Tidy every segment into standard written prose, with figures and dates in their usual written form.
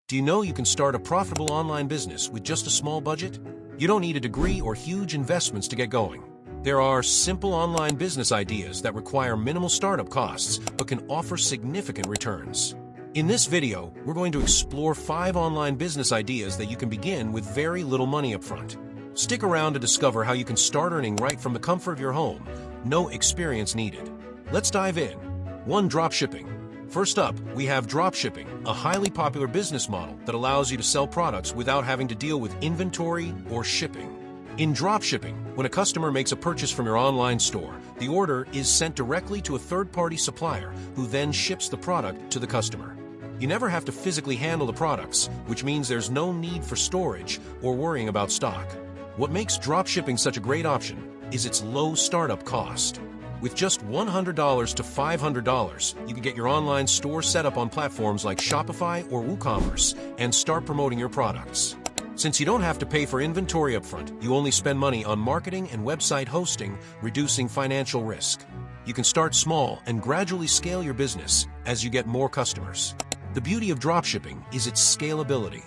Do you know you can start a profitable online business with just a small budget? You don't need a degree or huge investments to get going. There are simple online business ideas that require minimal startup costs but can offer significant returns. In this video, we're going to explore 5 online business ideas that you can begin with very little money upfront. Stick around to discover how you can start earning right from the comfort of your home. No experience needed. Let's dive in. 1. Dropshipping. First up, we have dropshipping, a highly popular business model that allows you to sell products without having to deal with inventory or shipping. In dropshipping, when a customer makes a purchase from your online store, the order is sent directly to a third-party supplier who then ships the product to the customer. You never have to physically handle the products, which means there's no need for storage or worrying about stock. What makes dropshipping such a great option is its low startup cost. With just $100 to $500, you can get your online store set up on platforms like Shopify or WooCommerce and start promoting your products. Since you don't have to pay for inventory upfront, you only spend money on marketing and website hosting, reducing financial risk. You can start small and gradually scale your business as you get more customers. The beauty of dropshipping is its scalability.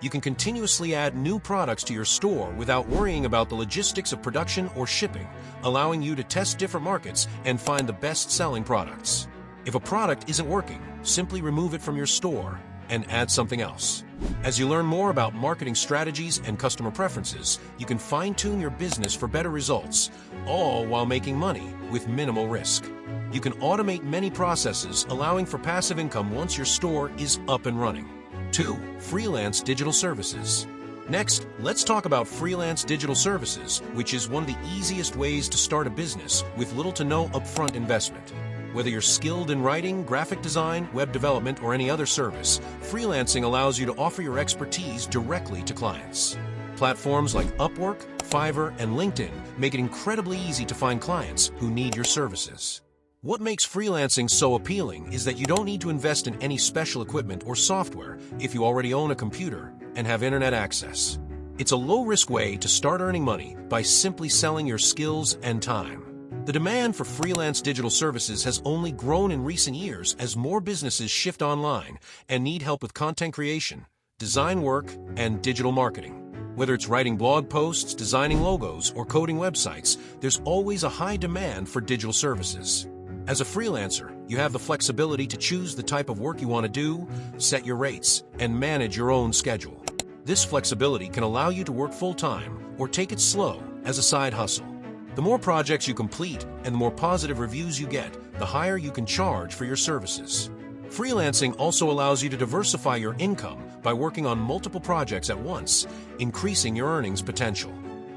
You can continuously add new products to your store without worrying about the logistics of production or shipping, allowing you to test different markets and find the best-selling products. If a product isn't working, simply remove it from your store and add something else. As you learn more about marketing strategies and customer preferences, you can fine-tune your business for better results, all while making money with minimal risk. You can automate many processes, allowing for passive income once your store is up and running. 2. Freelance digital services. Next, let's talk about freelance digital services, which is one of the easiest ways to start a business with little to no upfront investment. Whether you're skilled in writing, graphic design, web development, or any other service, freelancing allows you to offer your expertise directly to clients. Platforms like Upwork, Fiverr, and LinkedIn make it incredibly easy to find clients who need your services. What makes freelancing so appealing is that you don't need to invest in any special equipment or software if you already own a computer and have internet access. It's a low-risk way to start earning money by simply selling your skills and time. The demand for freelance digital services has only grown in recent years as more businesses shift online and need help with content creation, design work, and digital marketing. Whether it's writing blog posts, designing logos, or coding websites, there's always a high demand for digital services. As a freelancer, you have the flexibility to choose the type of work you want to do, set your rates, and manage your own schedule. This flexibility can allow you to work full-time or take it slow as a side hustle. The more projects you complete and the more positive reviews you get, the higher you can charge for your services. Freelancing also allows you to diversify your income by working on multiple projects at once, increasing your earnings potential.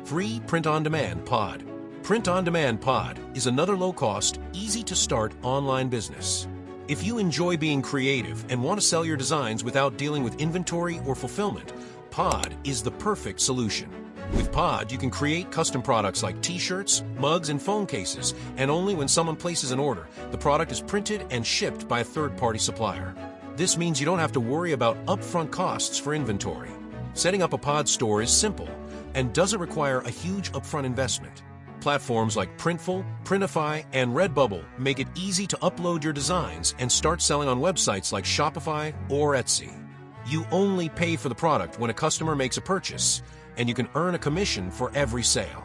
3. Print-on-demand pod. Print-on-demand pod is another low-cost, easy-to-start online business. If you enjoy being creative and want to sell your designs without dealing with inventory or fulfillment, Pod is the perfect solution. With Pod, you can create custom products like t-shirts, mugs, and phone cases, and only when someone places an order, the product is printed and shipped by a third-party supplier. This means you don't have to worry about upfront costs for inventory. Setting up a Pod store is simple and doesn't require a huge upfront investment. Platforms like Printful, Printify, and Redbubble make it easy to upload your designs and start selling on websites like Shopify or Etsy. You only pay for the product when a customer makes a purchase, and you can earn a commission for every sale.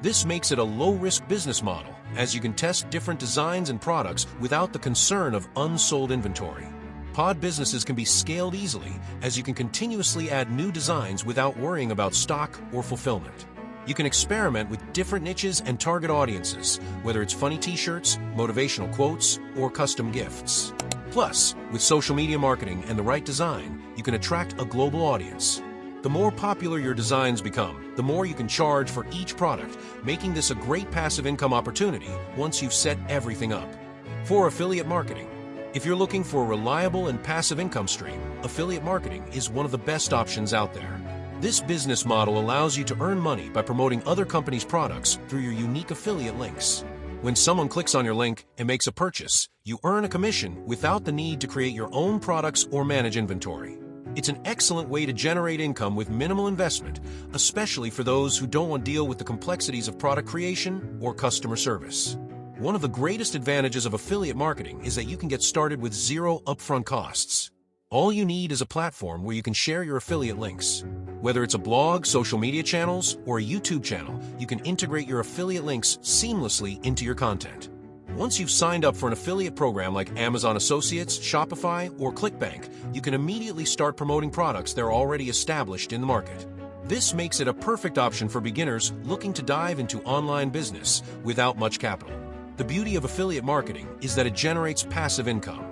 This makes it a low-risk business model, as you can test different designs and products without the concern of unsold inventory. Pod businesses can be scaled easily, as you can continuously add new designs without worrying about stock or fulfillment. You can experiment with different niches and target audiences, whether it's funny t-shirts, motivational quotes, or custom gifts. Plus, with social media marketing and the right design, you can attract a global audience. The more popular your designs become, the more you can charge for each product, making this a great passive income opportunity once you've set everything up. 4. Affiliate marketing. If you're looking for a reliable and passive income stream, affiliate marketing is one of the best options out there. This business model allows you to earn money by promoting other companies' products through your unique affiliate links. When someone clicks on your link and makes a purchase, you earn a commission without the need to create your own products or manage inventory. It's an excellent way to generate income with minimal investment, especially for those who don't want to deal with the complexities of product creation or customer service. One of the greatest advantages of affiliate marketing is that you can get started with zero upfront costs. All you need is a platform where you can share your affiliate links. Whether it's a blog, social media channels, or a YouTube channel, you can integrate your affiliate links seamlessly into your content. Once you've signed up for an affiliate program like Amazon Associates, Shopify, or ClickBank, you can immediately start promoting products that are already established in the market. This makes it a perfect option for beginners looking to dive into online business without much capital. The beauty of affiliate marketing is that it generates passive income.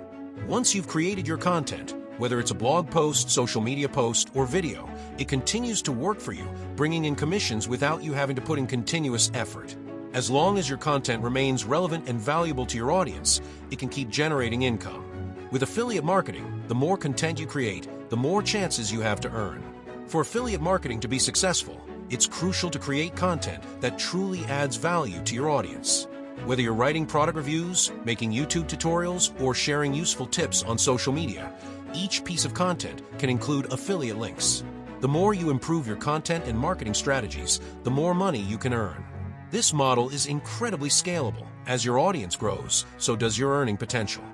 Once you've created your content, whether it's a blog post, social media post, or video, it continues to work for you, bringing in commissions without you having to put in continuous effort. As long as your content remains relevant and valuable to your audience, it can keep generating income. With affiliate marketing, the more content you create, the more chances you have to earn. For affiliate marketing to be successful, it's crucial to create content that truly adds value to your audience. Whether you're writing product reviews, making YouTube tutorials, or sharing useful tips on social media, each piece of content can include affiliate links. The more you improve your content and marketing strategies, the more money you can earn. This model is incredibly scalable. As your audience grows, so does your earning potential.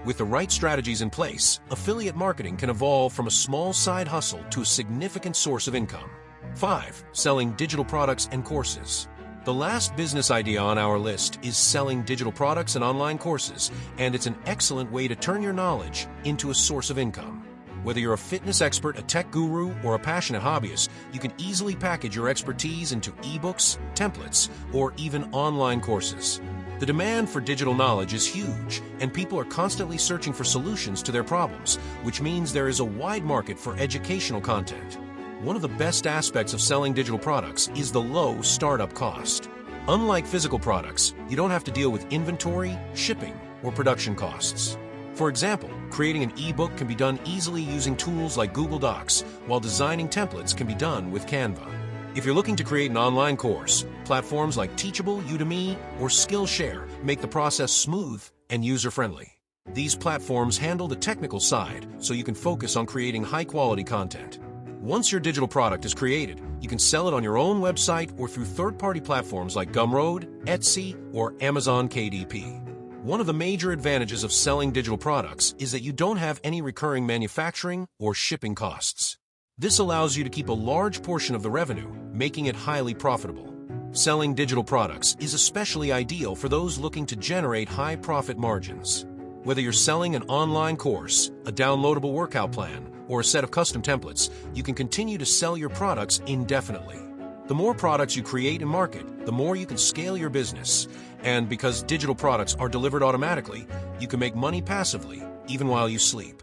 With the right strategies in place, affiliate marketing can evolve from a small side hustle to a significant source of income. 5. Selling digital products and courses. The last business idea on our list is selling digital products and online courses, and it's an excellent way to turn your knowledge into a source of income. Whether you're a fitness expert, a tech guru, or a passionate hobbyist, you can easily package your expertise into ebooks, templates, or even online courses. The demand for digital knowledge is huge, and people are constantly searching for solutions to their problems, which means there is a wide market for educational content. One of the best aspects of selling digital products is the low startup cost. Unlike physical products, you don't have to deal with inventory, shipping, or production costs. For example, creating an ebook can be done easily using tools like Google Docs, while designing templates can be done with Canva. If you're looking to create an online course, platforms like Teachable, Udemy, or Skillshare make the process smooth and user-friendly. These platforms handle the technical side, so you can focus on creating high-quality content. Once your digital product is created, you can sell it on your own website or through third-party platforms like Gumroad, Etsy, or Amazon KDP. One of the major advantages of selling digital products is that you don't have any recurring manufacturing or shipping costs. This allows you to keep a large portion of the revenue, making it highly profitable. Selling digital products is especially ideal for those looking to generate high profit margins. Whether you're selling an online course, a downloadable workout plan, or a set of custom templates, you can continue to sell your products indefinitely. The more products you create and market, the more you can scale your business. And because digital products are delivered automatically, you can make money passively, even while you sleep.